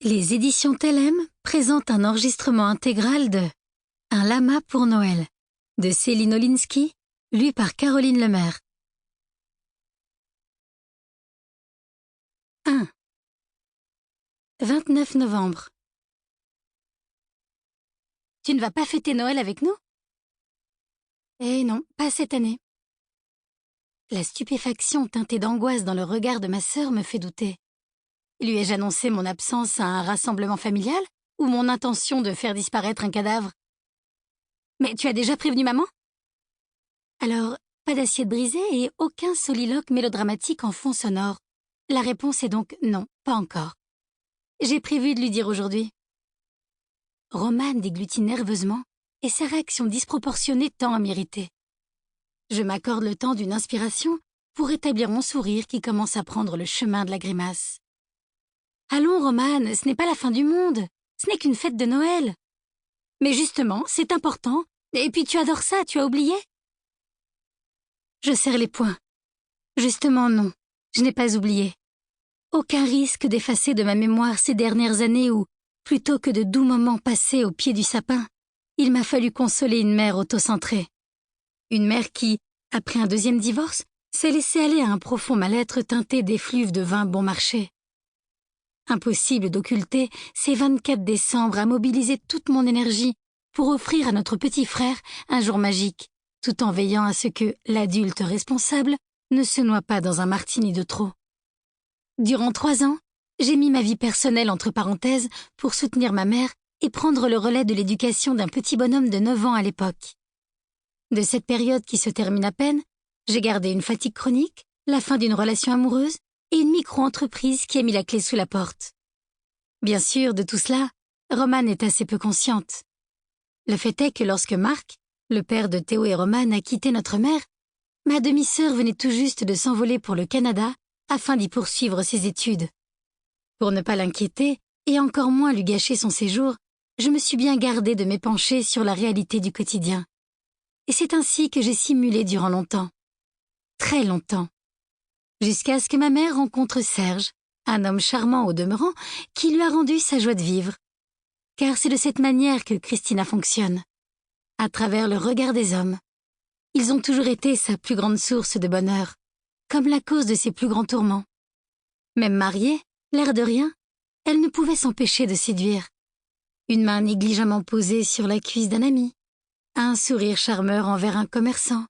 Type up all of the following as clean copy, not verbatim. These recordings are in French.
Les éditions Telem présentent un enregistrement intégral de Un lama pour Noël de Céline Olinsky, lu par Caroline Lemaire. 1. 29 novembre. Tu ne vas pas fêter Noël avec nous? Eh non, pas cette année. La stupéfaction teintée d'angoisse dans le regard de ma sœur me fait douter. Lui ai-je annoncé mon absence à un rassemblement familial ou mon intention de faire disparaître un cadavre? Mais tu as déjà prévenu maman? Alors, pas d'assiette brisée et aucun soliloque mélodramatique en fond sonore. La réponse est donc non, pas encore. J'ai prévu de lui dire aujourd'hui. Romane déglutit nerveusement et sa réaction disproportionnée tend à m'irriter. Je m'accorde le temps d'une inspiration pour rétablir mon sourire qui commence à prendre le chemin de la grimace. Allons, Romane, ce n'est pas la fin du monde. Ce n'est qu'une fête de Noël. Mais justement, c'est important. Et puis tu adores ça, tu as oublié? Je serre les poings. Justement, non. Je n'ai pas oublié. Aucun risque d'effacer de ma mémoire ces dernières années où, plutôt que de doux moments passés au pied du sapin, il m'a fallu consoler une mère autocentrée. Une mère qui, après un deuxième divorce, s'est laissée aller à un profond mal-être teinté d'effluves de vin bon marché. Impossible d'occulter ces 24 décembre à mobiliser toute mon énergie pour offrir à notre petit frère un jour magique, tout en veillant à ce que l'adulte responsable ne se noie pas dans un martini de trop. Durant 3 ans, j'ai mis ma vie personnelle entre parenthèses pour soutenir ma mère et prendre le relais de l'éducation d'un petit bonhomme de 9 ans à l'époque. De cette période qui se termine à peine, j'ai gardé une fatigue chronique, la fin d'une relation amoureuse et une micro-entreprise qui a mis la clé sous la porte. Bien sûr, de tout cela, Romane est assez peu consciente. Le fait est que lorsque Marc, le père de Théo et Romane, a quitté notre mère, ma demi-sœur venait tout juste de s'envoler pour le Canada afin d'y poursuivre ses études. Pour ne pas l'inquiéter et encore moins lui gâcher son séjour, je me suis bien gardée de m'épancher sur la réalité du quotidien. Et c'est ainsi que j'ai simulé durant longtemps. Très longtemps. Jusqu'à ce que ma mère rencontre Serge, un homme charmant au demeurant, qui lui a rendu sa joie de vivre. Car c'est de cette manière que Christina fonctionne, à travers le regard des hommes. Ils ont toujours été sa plus grande source de bonheur, comme la cause de ses plus grands tourments. Même mariée, l'air de rien, elle ne pouvait s'empêcher de séduire. Une main négligemment posée sur la cuisse d'un ami, un sourire charmeur envers un commerçant.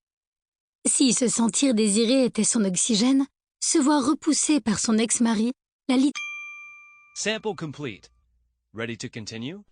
Si se sentir désiré était son oxygène, se voir repoussé par son ex-mari, la Sample complete. Ready to continue?